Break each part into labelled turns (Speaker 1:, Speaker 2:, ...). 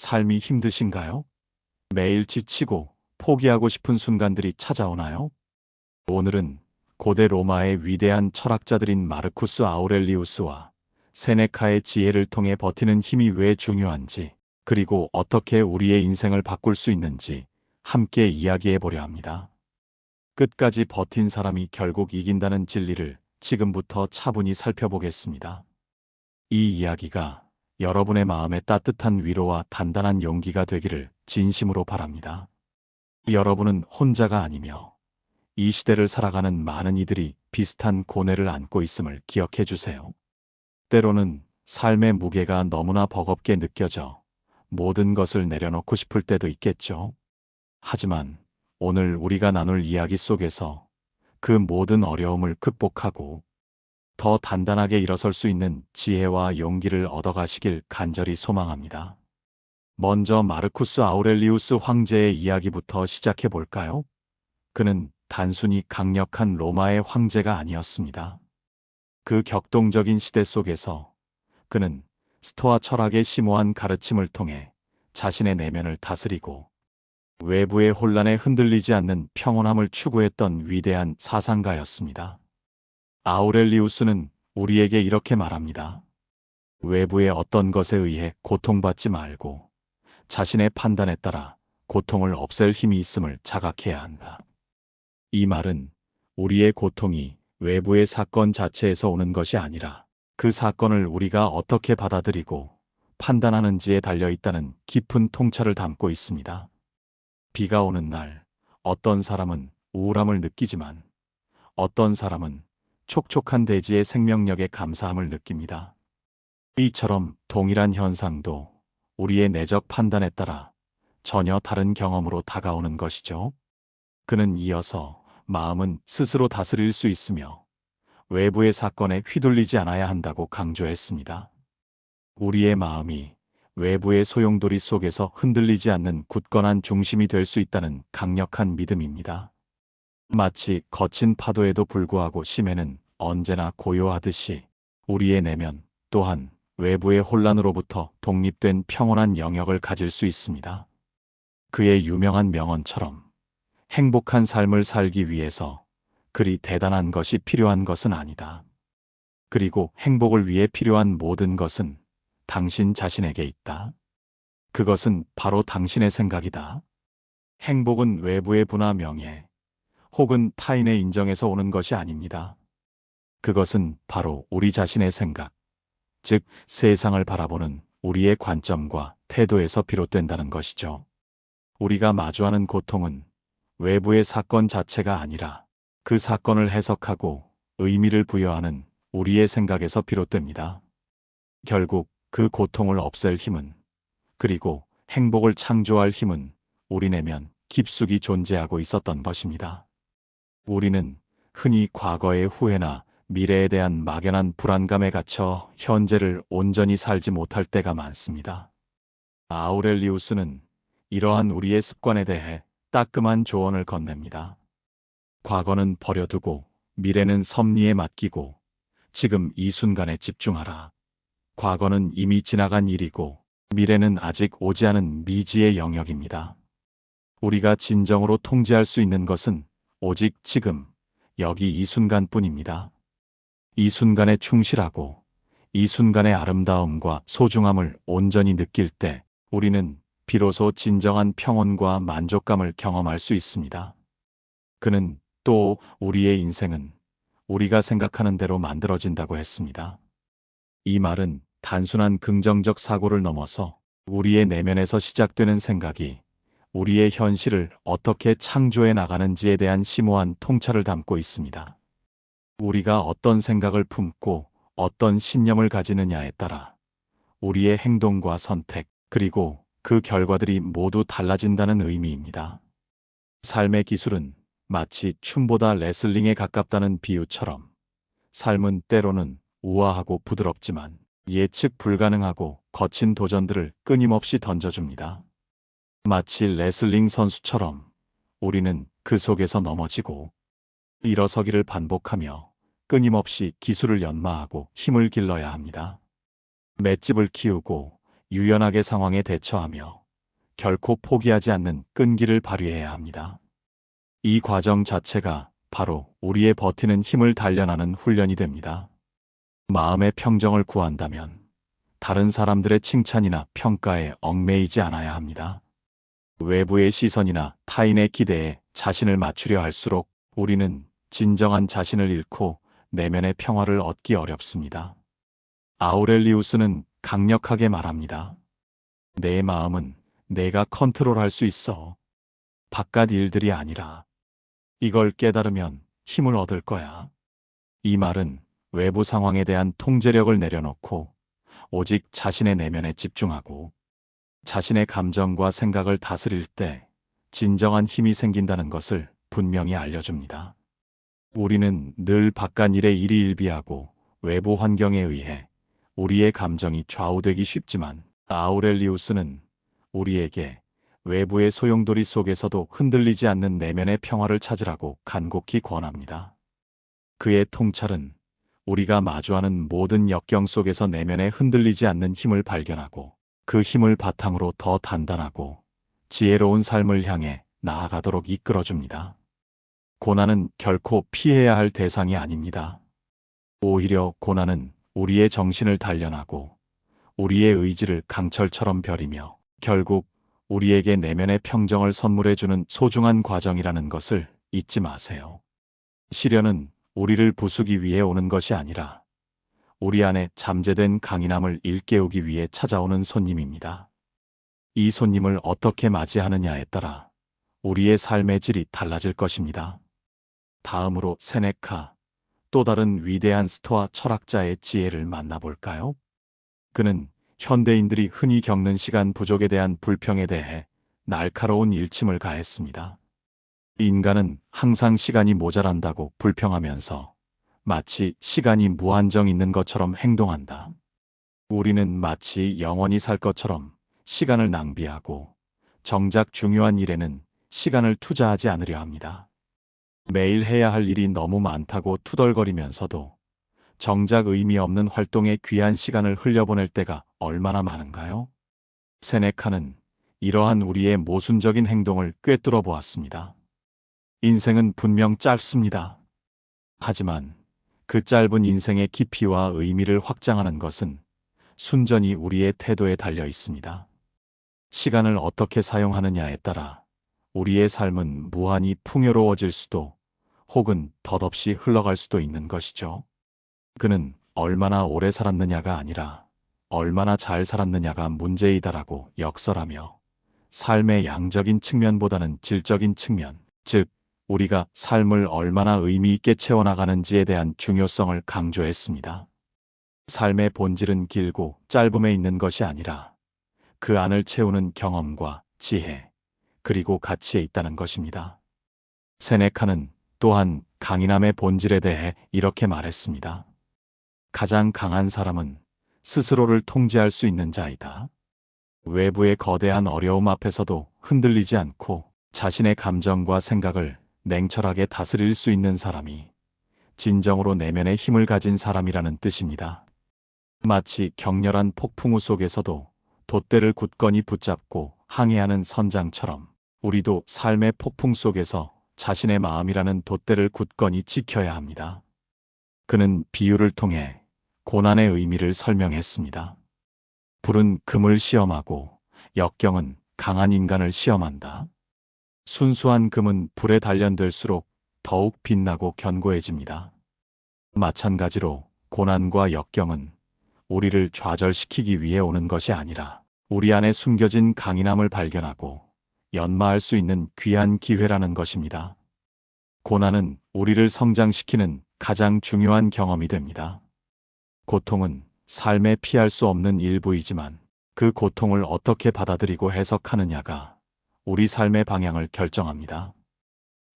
Speaker 1: 삶이 힘드신가요? 매일 지치고 포기하고 싶은 순간들이 찾아오나요? 오늘은 고대 로마의 위대한 철학자들인 마르쿠스 아우렐리우스와 세네카의 지혜를 통해 버티는 힘이 왜 중요한지, 그리고 어떻게 우리의 인생을 바꿀 수 있는지 함께 이야기해 보려 합니다. 끝까지 버틴 사람이 결국 이긴다는 진리를 지금부터 차분히 살펴보겠습니다. 이 이야기가 여러분의 마음에 따뜻한 위로와 단단한 용기가 되기를 진심으로 바랍니다. 여러분은 혼자가 아니며 이 시대를 살아가는 많은 이들이 비슷한 고뇌를 안고 있음을 기억해 주세요. 때로는 삶의 무게가 너무나 버겁게 느껴져 모든 것을 내려놓고 싶을 때도 있겠죠. 하지만 오늘 우리가 나눌 이야기 속에서 그 모든 어려움을 극복하고 더 단단하게 일어설 수 있는 지혜와 용기를 얻어가시길 간절히 소망합니다. 먼저 마르쿠스 아우렐리우스 황제의 이야기부터 시작해 볼까요? 그는 단순히 강력한 로마의 황제가 아니었습니다. 그 격동적인 시대 속에서 그는 스토아 철학의 심오한 가르침을 통해 자신의 내면을 다스리고 외부의 혼란에 흔들리지 않는 평온함을 추구했던 위대한 사상가였습니다. 아우렐리우스는 우리에게 이렇게 말합니다. 외부의 어떤 것에 의해 고통받지 말고 자신의 판단에 따라 고통을 없앨 힘이 있음을 자각해야 한다. 이 말은 우리의 고통이 외부의 사건 자체에서 오는 것이 아니라 그 사건을 우리가 어떻게 받아들이고 판단하는지에 달려 있다는 깊은 통찰을 담고 있습니다. 비가 오는 날, 어떤 사람은 우울함을 느끼지만 어떤 사람은 촉촉한 대지의 생명력에 감사함을 느낍니다. 이처럼 동일한 현상도 우리의 내적 판단에 따라 전혀 다른 경험으로 다가오는 것이죠. 그는 이어서 마음은 스스로 다스릴 수 있으며 외부의 사건에 휘둘리지 않아야 한다고 강조했습니다. 우리의 마음이 외부의 소용돌이 속에서 흔들리지 않는 굳건한 중심이 될 수 있다는 강력한 믿음입니다. 마치 거친 파도에도 불구하고 심해는 언제나 고요하듯이 우리의 내면 또한 외부의 혼란으로부터 독립된 평온한 영역을 가질 수 있습니다. 그의 유명한 명언처럼 행복한 삶을 살기 위해서 그리 대단한 것이 필요한 것은 아니다. 그리고 행복을 위해 필요한 모든 것은 당신 자신에게 있다. 그것은 바로 당신의 생각이다. 행복은 외부의 부나 명예, 혹은 타인의 인정에서 오는 것이 아닙니다. 그것은 바로 우리 자신의 생각, 즉 세상을 바라보는 우리의 관점과 태도에서 비롯된다는 것이죠. 우리가 마주하는 고통은 외부의 사건 자체가 아니라 그 사건을 해석하고 의미를 부여하는 우리의 생각에서 비롯됩니다. 결국 그 고통을 없앨 힘은, 그리고 행복을 창조할 힘은 우리 내면 깊숙이 존재하고 있었던 것입니다. 우리는 흔히 과거의 후회나 미래에 대한 막연한 불안감에 갇혀 현재를 온전히 살지 못할 때가 많습니다. 아우렐리우스는 이러한 우리의 습관에 대해 따끔한 조언을 건넵니다. 과거는 버려두고 미래는 섭리에 맡기고 지금 이 순간에 집중하라. 과거는 이미 지나간 일이고 미래는 아직 오지 않은 미지의 영역입니다. 우리가 진정으로 통제할 수 있는 것은 오직 지금, 여기 이 순간뿐입니다. 이 순간에 충실하고 이 순간의 아름다움과 소중함을 온전히 느낄 때 우리는 비로소 진정한 평온과 만족감을 경험할 수 있습니다. 그는 또 우리의 인생은 우리가 생각하는 대로 만들어진다고 했습니다. 이 말은 단순한 긍정적 사고를 넘어서 우리의 내면에서 시작되는 생각이 우리의 현실을 어떻게 창조해 나가는지에 대한 심오한 통찰을 담고 있습니다. 우리가 어떤 생각을 품고 어떤 신념을 가지느냐에 따라 우리의 행동과 선택, 그리고 그 결과들이 모두 달라진다는 의미입니다. 삶의 기술은 마치 춤보다 레슬링에 가깝다는 비유처럼 삶은 때로는 우아하고 부드럽지만 예측 불가능하고 거친 도전들을 끊임없이 던져줍니다. 마치 레슬링 선수처럼 우리는 그 속에서 넘어지고 일어서기를 반복하며 끊임없이 기술을 연마하고 힘을 길러야 합니다. 맷집을 키우고 유연하게 상황에 대처하며 결코 포기하지 않는 끈기를 발휘해야 합니다. 이 과정 자체가 바로 우리의 버티는 힘을 단련하는 훈련이 됩니다. 마음의 평정을 구한다면 다른 사람들의 칭찬이나 평가에 얽매이지 않아야 합니다. 외부의 시선이나 타인의 기대에 자신을 맞추려 할수록 우리는 진정한 자신을 잃고 내면의 평화를 얻기 어렵습니다. 아우렐리우스는 강력하게 말합니다. 내 마음은 내가 컨트롤할 수 있어. 바깥 일들이 아니라. 이걸 깨달으면 힘을 얻을 거야. 이 말은 외부 상황에 대한 통제력을 내려놓고 오직 자신의 내면에 집중하고 자신의 감정과 생각을 다스릴 때 진정한 힘이 생긴다는 것을 분명히 알려줍니다. 우리는 늘 바깥 일에 일희일비하고 외부 환경에 의해 우리의 감정이 좌우되기 쉽지만 아우렐리우스는 우리에게 외부의 소용돌이 속에서도 흔들리지 않는 내면의 평화를 찾으라고 간곡히 권합니다. 그의 통찰은 우리가 마주하는 모든 역경 속에서 내면에 흔들리지 않는 힘을 발견하고 그 힘을 바탕으로 더 단단하고 지혜로운 삶을 향해 나아가도록 이끌어줍니다. 고난은 결코 피해야 할 대상이 아닙니다. 오히려 고난은 우리의 정신을 단련하고 우리의 의지를 강철처럼 벼리며 결국 우리에게 내면의 평정을 선물해주는 소중한 과정이라는 것을 잊지 마세요. 시련은 우리를 부수기 위해 오는 것이 아니라 우리 안에 잠재된 강인함을 일깨우기 위해 찾아오는 손님입니다. 이 손님을 어떻게 맞이하느냐에 따라 우리의 삶의 질이 달라질 것입니다. 다음으로 세네카, 또 다른 위대한 스토아 철학자의 지혜를 만나볼까요? 그는 현대인들이 흔히 겪는 시간 부족에 대한 불평에 대해 날카로운 일침을 가했습니다. 인간은 항상 시간이 모자란다고 불평하면서 마치 시간이 무한정 있는 것처럼 행동한다. 우리는 마치 영원히 살 것처럼 시간을 낭비하고 정작 중요한 일에는 시간을 투자하지 않으려 합니다. 매일 해야 할 일이 너무 많다고 투덜거리면서도 정작 의미 없는 활동에 귀한 시간을 흘려보낼 때가 얼마나 많은가요? 세네카는 이러한 우리의 모순적인 행동을 꿰뚫어 보았습니다. 인생은 분명 짧습니다. 하지만 그 짧은 인생의 깊이와 의미를 확장하는 것은 순전히 우리의 태도에 달려 있습니다. 시간을 어떻게 사용하느냐에 따라 우리의 삶은 무한히 풍요로워질 수도 혹은 덧없이 흘러갈 수도 있는 것이죠. 그는 얼마나 오래 살았느냐가 아니라 얼마나 잘 살았느냐가 문제이다라고 역설하며 삶의 양적인 측면보다는 질적인 측면, 즉 우리가 삶을 얼마나 의미 있게 채워나가는지에 대한 중요성을 강조했습니다. 삶의 본질은 길고 짧음에 있는 것이 아니라 그 안을 채우는 경험과 지혜, 그리고 가치에 있다는 것입니다. 세네카는 또한 강인함의 본질에 대해 이렇게 말했습니다. 가장 강한 사람은 스스로를 통제할 수 있는 자이다. 외부의 거대한 어려움 앞에서도 흔들리지 않고 자신의 감정과 생각을 냉철하게 다스릴 수 있는 사람이 진정으로 내면의 힘을 가진 사람이라는 뜻입니다. 마치 격렬한 폭풍우 속에서도 돛대를 굳건히 붙잡고 항해하는 선장처럼 우리도 삶의 폭풍 속에서 자신의 마음이라는 돛대를 굳건히 지켜야 합니다. 그는 비유를 통해 고난의 의미를 설명했습니다. 불은 금을 시험하고 역경은 강한 인간을 시험한다. 순수한 금은 불에 단련될수록 더욱 빛나고 견고해집니다. 마찬가지로 고난과 역경은 우리를 좌절시키기 위해 오는 것이 아니라 우리 안에 숨겨진 강인함을 발견하고 연마할 수 있는 귀한 기회라는 것입니다. 고난은 우리를 성장시키는 가장 중요한 경험이 됩니다. 고통은 삶에 피할 수 없는 일부이지만 그 고통을 어떻게 받아들이고 해석하느냐가 우리 삶의 방향을 결정합니다.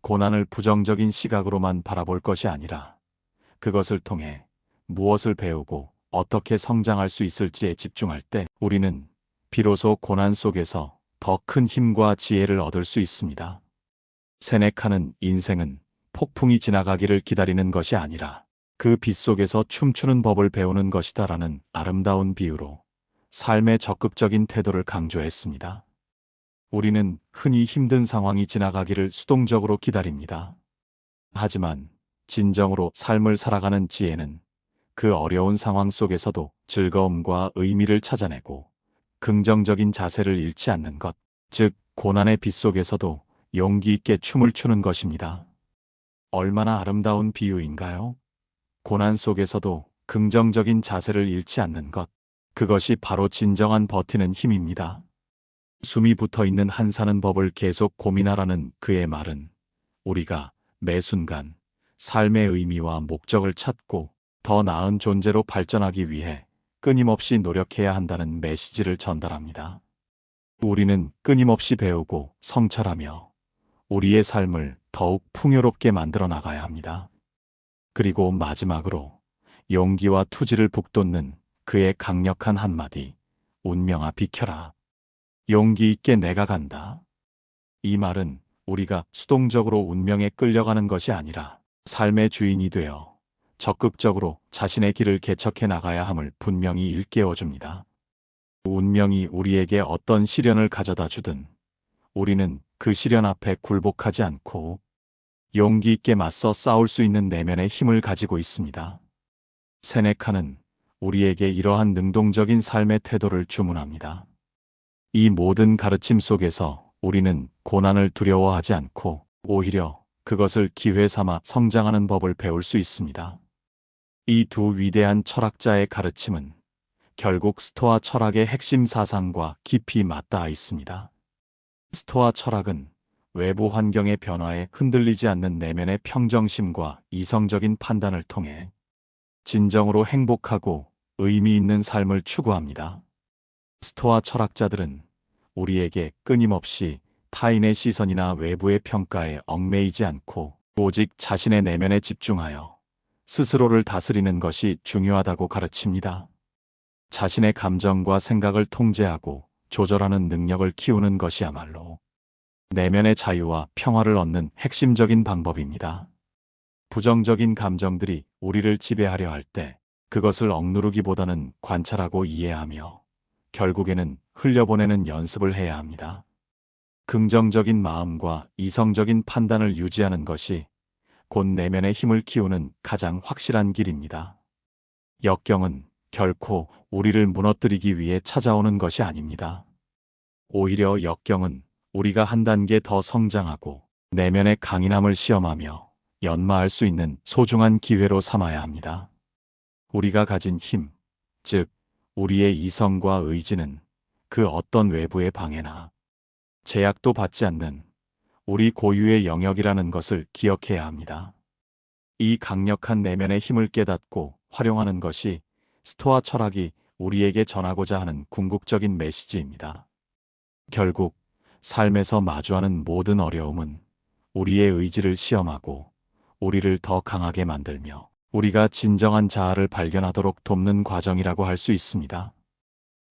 Speaker 1: 고난을 부정적인 시각으로만 바라볼 것이 아니라 그것을 통해 무엇을 배우고 어떻게 성장할 수 있을지에 집중할 때 우리는 비로소 고난 속에서 더 큰 힘과 지혜를 얻을 수 있습니다. 세네카는 인생은 폭풍이 지나가기를 기다리는 것이 아니라 그 빛 속에서 춤추는 법을 배우는 것이다라는 아름다운 비유로 삶의 적극적인 태도를 강조했습니다. 우리는 흔히 힘든 상황이 지나가기를 수동적으로 기다립니다. 하지만 진정으로 삶을 살아가는 지혜는 그 어려운 상황 속에서도 즐거움과 의미를 찾아내고 긍정적인 자세를 잃지 않는 것, 즉 고난의 빛 속에서도 용기 있게 춤을 추는 것입니다. 얼마나 아름다운 비유인가요? 고난 속에서도 긍정적인 자세를 잃지 않는 것, 그것이 바로 진정한 버티는 힘입니다. 숨이 붙어 있는 한 사는 법을 계속 고민하라는 그의 말은 우리가 매 순간 삶의 의미와 목적을 찾고 더 나은 존재로 발전하기 위해 끊임없이 노력해야 한다는 메시지를 전달합니다. 우리는 끊임없이 배우고 성찰하며 우리의 삶을 더욱 풍요롭게 만들어 나가야 합니다. 그리고 마지막으로 용기와 투지를 북돋는 그의 강력한 한마디, 운명아 비켜라. 용기 있게 내가 간다. 이 말은 우리가 수동적으로 운명에 끌려가는 것이 아니라 삶의 주인이 되어 적극적으로 자신의 길을 개척해 나가야 함을 분명히 일깨워줍니다. 운명이 우리에게 어떤 시련을 가져다 주든 우리는 그 시련 앞에 굴복하지 않고 용기 있게 맞서 싸울 수 있는 내면의 힘을 가지고 있습니다. 세네카는 우리에게 이러한 능동적인 삶의 태도를 주문합니다. 이 모든 가르침 속에서 우리는 고난을 두려워하지 않고 오히려 그것을 기회 삼아 성장하는 법을 배울 수 있습니다. 이 두 위대한 철학자의 가르침은 결국 스토아 철학의 핵심 사상과 깊이 맞닿아 있습니다. 스토아 철학은 외부 환경의 변화에 흔들리지 않는 내면의 평정심과 이성적인 판단을 통해 진정으로 행복하고 의미 있는 삶을 추구합니다. 스토아 철학자들은 우리에게 끊임없이 타인의 시선이나 외부의 평가에 얽매이지 않고 오직 자신의 내면에 집중하여 스스로를 다스리는 것이 중요하다고 가르칩니다. 자신의 감정과 생각을 통제하고 조절하는 능력을 키우는 것이야말로 내면의 자유와 평화를 얻는 핵심적인 방법입니다. 부정적인 감정들이 우리를 지배하려 할 때 그것을 억누르기보다는 관찰하고 이해하며 결국에는 흘려보내는 연습을 해야 합니다. 긍정적인 마음과 이성적인 판단을 유지하는 것이 곧 내면의 힘을 키우는 가장 확실한 길입니다. 역경은 결코 우리를 무너뜨리기 위해 찾아오는 것이 아닙니다. 오히려 역경은 우리가 한 단계 더 성장하고 내면의 강인함을 시험하며 연마할 수 있는 소중한 기회로 삼아야 합니다. 우리가 가진 힘, 즉 우리의 이성과 의지는 그 어떤 외부의 방해나 제약도 받지 않는 우리 고유의 영역이라는 것을 기억해야 합니다. 이 강력한 내면의 힘을 깨닫고 활용하는 것이 스토아 철학이 우리에게 전하고자 하는 궁극적인 메시지입니다. 결국 삶에서 마주하는 모든 어려움은 우리의 의지를 시험하고 우리를 더 강하게 만들며 우리가 진정한 자아를 발견하도록 돕는 과정이라고 할 수 있습니다.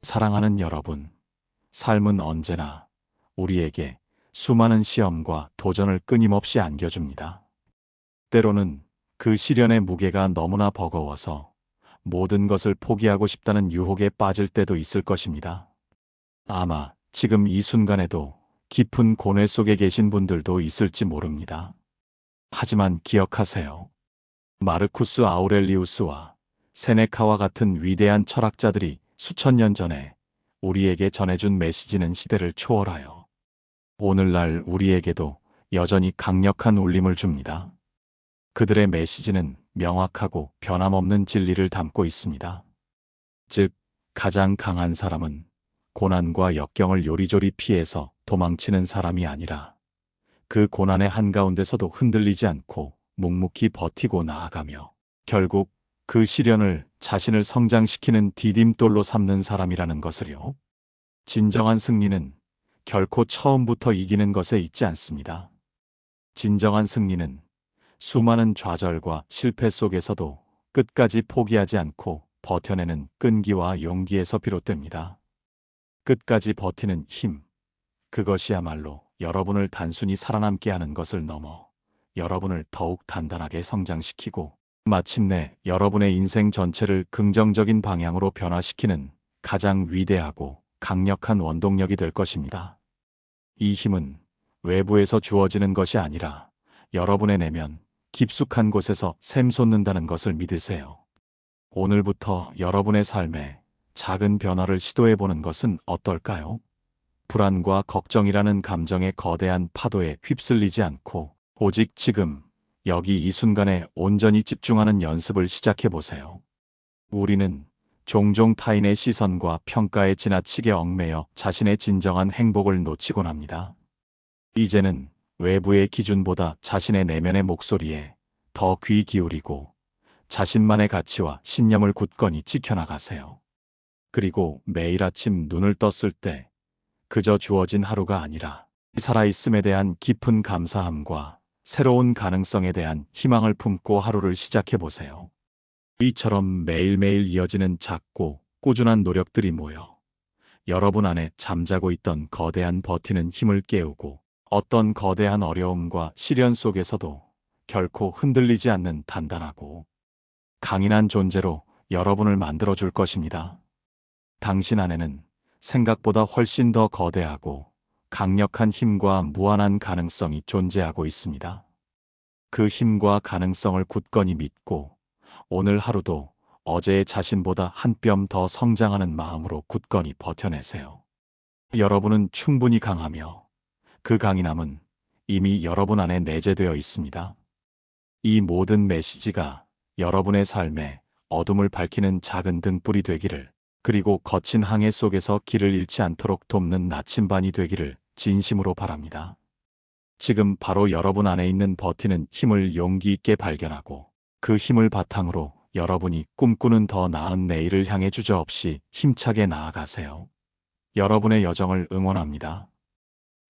Speaker 1: 사랑하는 여러분, 삶은 언제나 우리에게 수많은 시험과 도전을 끊임없이 안겨줍니다. 때로는 그 시련의 무게가 너무나 버거워서 모든 것을 포기하고 싶다는 유혹에 빠질 때도 있을 것입니다. 아마 지금 이 순간에도 깊은 고뇌 속에 계신 분들도 있을지 모릅니다. 하지만 기억하세요. 마르쿠스 아우렐리우스와 세네카와 같은 위대한 철학자들이 수천 년 전에 우리에게 전해준 메시지는 시대를 초월하여 오늘날 우리에게도 여전히 강력한 울림을 줍니다. 그들의 메시지는 명확하고 변함없는 진리를 담고 있습니다. 즉, 가장 강한 사람은 고난과 역경을 요리조리 피해서 도망치는 사람이 아니라 그 고난의 한가운데서도 흔들리지 않고 묵묵히 버티고 나아가며 결국 그 시련을 자신을 성장시키는 디딤돌로 삼는 사람이라는 것을요. 진정한 승리는 결코 처음부터 이기는 것에 있지 않습니다. 진정한 승리는 수많은 좌절과 실패 속에서도 끝까지 포기하지 않고 버텨내는 끈기와 용기에서 비롯됩니다. 끝까지 버티는 힘, 그것이야말로 여러분을 단순히 살아남게 하는 것을 넘어 여러분을 더욱 단단하게 성장시키고 마침내 여러분의 인생 전체를 긍정적인 방향으로 변화시키는 가장 위대하고 강력한 원동력이 될 것입니다. 이 힘은 외부에서 주어지는 것이 아니라 여러분의 내면 깊숙한 곳에서 샘솟는다는 것을 믿으세요. 오늘부터 여러분의 삶에 작은 변화를 시도해 보는 것은 어떨까요? 불안과 걱정이라는 감정의 거대한 파도에 휩쓸리지 않고 오직 지금, 여기 이 순간에 온전히 집중하는 연습을 시작해 보세요. 우리는 종종 타인의 시선과 평가에 지나치게 얽매여 자신의 진정한 행복을 놓치곤 합니다. 이제는 외부의 기준보다 자신의 내면의 목소리에 더 귀 기울이고 자신만의 가치와 신념을 굳건히 지켜나가세요. 그리고 매일 아침 눈을 떴을 때 그저 주어진 하루가 아니라 살아있음에 대한 깊은 감사함과 새로운 가능성에 대한 희망을 품고 하루를 시작해 보세요. 이처럼 매일매일 이어지는 작고 꾸준한 노력들이 모여 여러분 안에 잠자고 있던 거대한 버티는 힘을 깨우고 어떤 거대한 어려움과 시련 속에서도 결코 흔들리지 않는 단단하고 강인한 존재로 여러분을 만들어줄 것입니다. 당신 안에는 생각보다 훨씬 더 거대하고 강력한 힘과 무한한 가능성이 존재하고 있습니다. 그 힘과 가능성을 굳건히 믿고 오늘 하루도 어제의 자신보다 한 뼘 더 성장하는 마음으로 굳건히 버텨내세요. 여러분은 충분히 강하며 그 강인함은 이미 여러분 안에 내재되어 있습니다. 이 모든 메시지가 여러분의 삶에 어둠을 밝히는 작은 등불이 되기를, 그리고 거친 항해 속에서 길을 잃지 않도록 돕는 나침반이 되기를 진심으로 바랍니다. 지금 바로 여러분 안에 있는 버티는 힘을 용기 있게 발견하고 그 힘을 바탕으로 여러분이 꿈꾸는 더 나은 내일을 향해 주저없이 힘차게 나아가세요. 여러분의 여정을 응원합니다.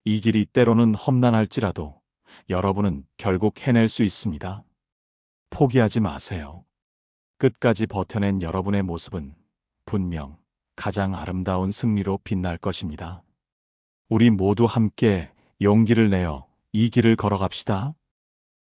Speaker 1: 이 길이 때로는 험난할지라도 여러분은 결국 해낼 수 있습니다. 포기하지 마세요. 끝까지 버텨낸 여러분의 모습은 분명 가장 아름다운 승리로 빛날 것입니다. 우리 모두 함께 용기를 내어 이 길을 걸어갑시다.